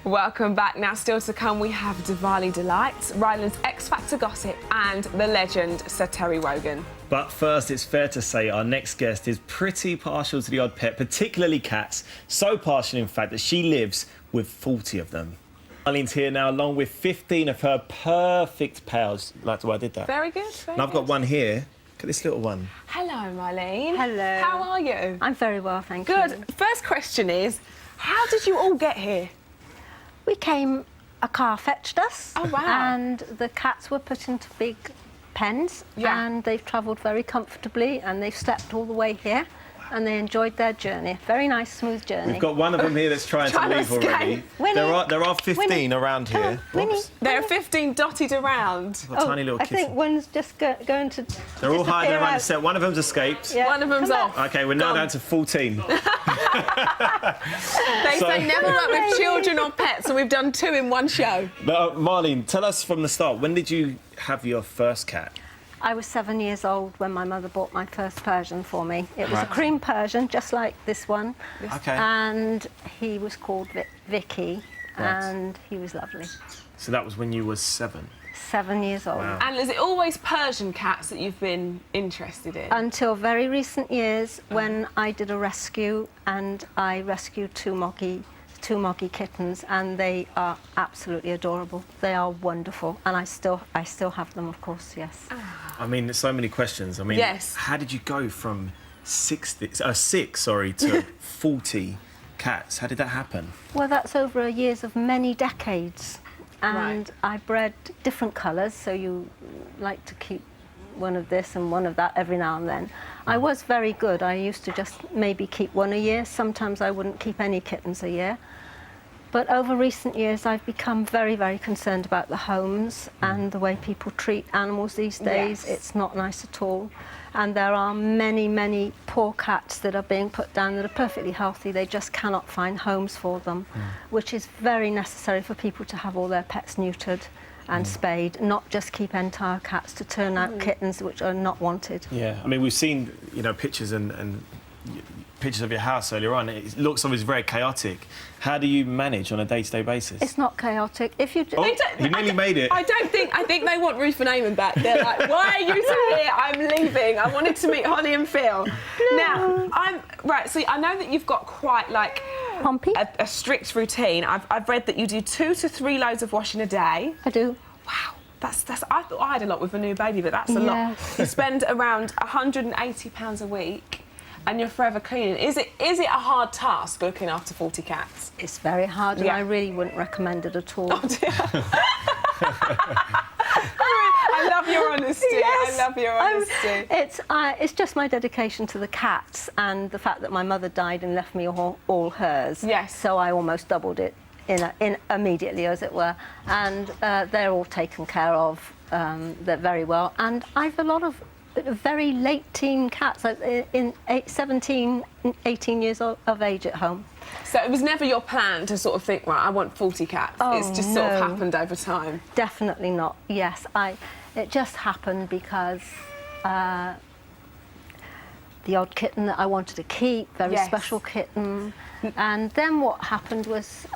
Welcome back. Now, still to come, we have Diwali Delights, Ryland's X Factor gossip, and the legend Sir Terry Wogan. But first, it's fair to say our next guest is pretty partial to the odd pet, particularly cats. So partial, in fact, that she lives with 40 of them. Marlene's here now, along with 15 of her perfect pals. Like the way I did that. Very good. And I've got one here. Look at this little one. Hello, Marlene. Hello. How are you? I'm very well, thank you. Good. First question is, how did you all get here? A car fetched us. Oh, wow. And the cats were put into big pens. Yeah. And they've travelled very comfortably and they've slept all the way here. And they enjoyed their journey. Very nice, smooth journey. We've got one of them here that's trying to leave already. Winnie. There are 15 Winnie. around Come here. on, Winnie. There are 15 dotted around. Got tiny little I think kitten. one's just going to. They're all hiding disappear around the out. set. One of them's escaped. Yeah. One of them's Come off. back. OK, we're now Gone. down to 14. They say never work with children or pets, and we've done 2 in one show. But, Marlene, tell us from the start, when did you have your first cat? I was 7 years old when my mother bought my first Persian for me. It was Right. a cream Persian, just like this one. OK. And he was called Vicky, Right. and he was lovely. So that was when you were 7? 7 years old. Wow. And is it always Persian cats that you've been interested in? Until very recent years, when I did a rescue, and I rescued two moggy kittens, and they are absolutely adorable. They are wonderful, and I still have them, of course. Yes. I mean, there's so many questions. I mean, Yes. How did you go from 6 to 40 cats? How did that happen? Well, that's over a years of many decades, and Right. I bred different colours. So you like to keep one of this and one of that every now and then. I was very good. I used to just maybe keep one a year. Sometimes I wouldn't keep any kittens a year. But over recent years, I've become very, very concerned about the homes and the way people treat animals these days. Yes. It's not nice at all. And there are many, many poor cats that are being put down that are perfectly healthy. They just cannot find homes for them, which is very necessary for people to have all their pets neutered and spayed, not just keep entire cats to turn out kittens which are not wanted. Yeah, I mean, we've seen, pictures and pictures of your house earlier on. It looks obviously very chaotic. How do you manage on a day-to-day basis? It's not chaotic. If you Oh, you nearly made it. I think they want Ruth and Eamon back. They're like, why are you two here? I'm leaving. I wanted to meet Holly and Phil. Now, so I know that you've got quite like Pompey? a strict routine. I've read that you do 2 to 3 loads of washing a day. I do. Wow. That's. I thought I had a lot with a new baby, but that's a lot. Yes. You spend around £180 a week, and you're forever cleaning. Is it a hard task looking after 40 cats? It's very hard, and Yeah. I really wouldn't recommend it at all. Oh dear. I love your honesty. Yes. I love your honesty. It's just my dedication to the cats and the fact that my mother died and left me all hers. Yes. So I almost doubled it in immediately, as it were. And they're all taken care of. They're very well. And I've a lot of very late teen cats, like 17, 18 years of age at home. So it was never your plan to sort of think, right, I want 40 cats. Oh, It's just sort of no. happened over time. Definitely not. Yes, it just happened because the odd kitten that I wanted to keep, very Yes. special kitten, and then what happened was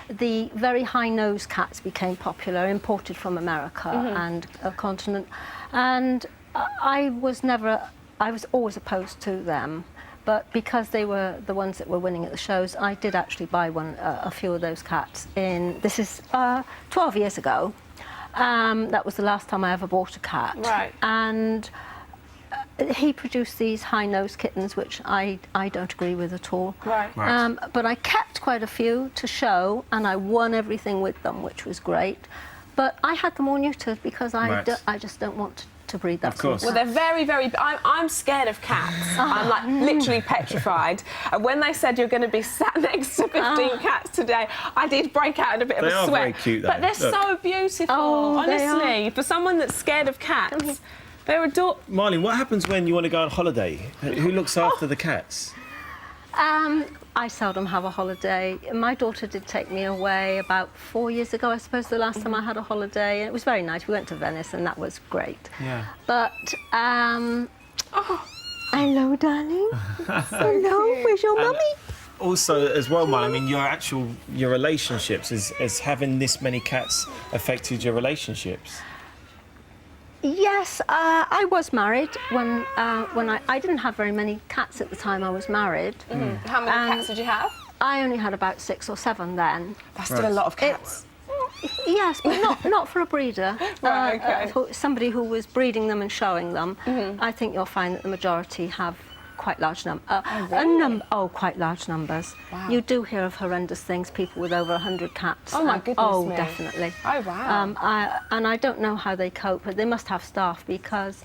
the very high-nosed cats became popular, imported from America and a continent, and I was always opposed to them. But because they were the ones that were winning at the shows, I did actually buy a few of those cats. This is 12 years ago. That was the last time I ever bought a cat. Right. And he produced these high-nosed kittens, which I don't agree with at all. Right. Right. But I kept quite a few to show, and I won everything with them, which was great. But I had them all neutered because Right. I just don't want to breed that Of course. sort Well, they're very, very... I'm scared of cats. I'm, like, literally petrified. And when they said you're going to be sat next to 15 cats today, I did break out in a bit of They a are sweat. very cute, though. But they're Look. so beautiful, Oh, they honestly. For someone that's scared of cats, they're adorable. Marlene, what happens when you want to go on holiday? Who looks after the cats? I seldom have a holiday. My daughter did take me away about 4 years ago, I suppose, the last time I had a holiday. And it was very nice. We went to Venice, and that was great. Yeah. But, hello, darling. Hello, where's your mummy? also, as well, Marlene, I mean, your relationships, has having this many cats affected your relationships? Yes, I was married when I didn't have very many cats at the time I was married. How many cats did you have? I only had about 6 or 7 then. That's still a lot of cats. Yes, but not for a breeder. Right, okay. For somebody who was breeding them and showing them. I think you'll find that the majority have quite large quite large numbers. Wow. You do hear of horrendous things, people with over 100 cats. Oh, my goodness Oh, me. definitely. Oh, wow. And I don't know how they cope, but they must have staff because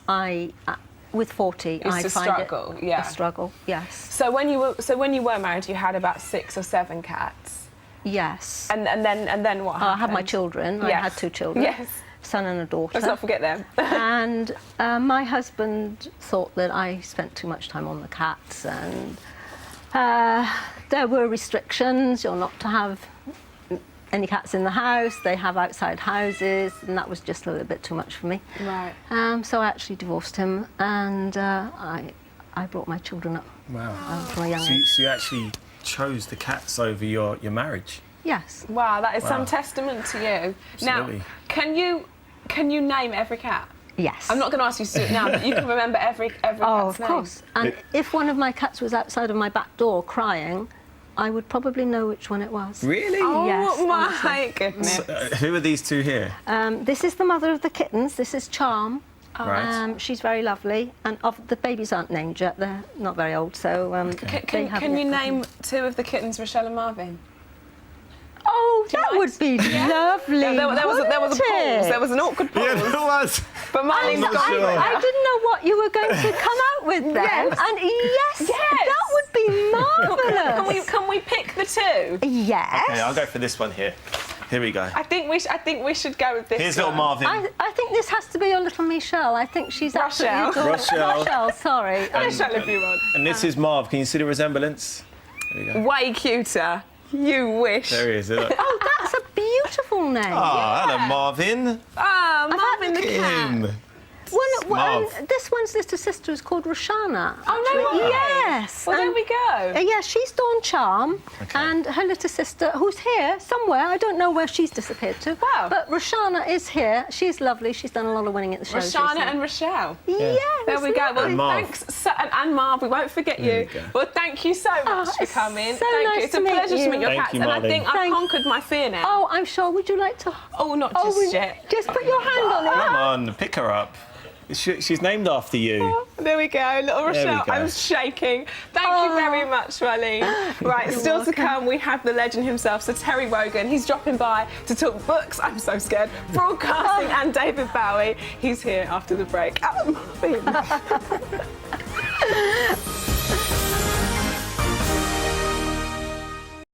with 40, I a find struggle, it yeah. a struggle. Yes. So when you were married, you had about 6 or 7 cats. Yes. And then what happened? I had my children. I Yes. had 2 children. Yes. Son and a daughter. Let's not forget them. And my husband thought that I spent too much time on the cats, and there were restrictions. You're not to have any cats in the house. They have outside houses, and that was just a little bit too much for me. Right. So I actually divorced him, and I brought my children up Wow. from a young age. So you actually chose the cats over your marriage? Yes. Wow, that is Wow. some testament to you. Absolutely. Now, can you name every cat? Yes. I'm not going to ask you to do it now, but you can remember every Oh, cat's of name. course. And if one of my cats was outside of my back door crying, I would probably know which one it was. Really? Oh Yes, my honestly. goodness. Who are these two here? This is the mother of the kittens. This is Charm. Right. She's very lovely. And the babies aren't named yet. They're not very old, so Can you name 2 of the kittens, Rochelle and Marvin? Oh, you that mind? would be lovely. There was a wouldn't pause. it? There was an awkward pause. Yeah, there was. But Marlene's not got sure. it. I didn't know what you were going to come out with then. Yes. And yes, Yes. that would be marvellous. Can we pick the 2? Yes. Okay, I'll go for this one here. Here we go. I think we should go with this. Here's little one. Marvin. I think this has to be your little Michelle. I think she's Rochelle. absolutely adorable. Rochelle. Rochelle, sorry. Rochelle, if you want. And this is Marv. Can you see the resemblance? There we go. Way cuter. You wish. There he is. Look. Oh, that's a beautiful name. Oh, hello, Marvin. Ah, Marvin the Look at cat. him. Marv. This one's little sister is called Roshana. Oh, no actually. way. Yes. Well, there and- we go. Yeah, she's Dawn Charm, Okay. and her little sister, who's here somewhere, I don't know where she's disappeared to. Wow. But Roshana is here. She's lovely. She's done a lot of winning at the shows. Roshana recently. and Rochelle. Yeah, There we go. Well, And Marv. thanks, and Marv. We won't forget There you. we go. Well, thank you so much for it's coming. so Thank nice you. It's to a meet pleasure to you. meet your Thank cats, you, and I Marlene. think I've Thank- conquered my fear now. Oh, I'm sure. Would you like to? Oh, not just yet. Just put your hand on it. Come on, pick her up. She's named after you. There we go, little There we Rochelle. go. I'm shaking. Thank you very much, Marlene. Right, still to come, we have the legend himself, Sir Terry Wogan. He's dropping by to talk books. I'm so scared. Broadcasting and David Bowie. He's here after the break. Oh, Marvin.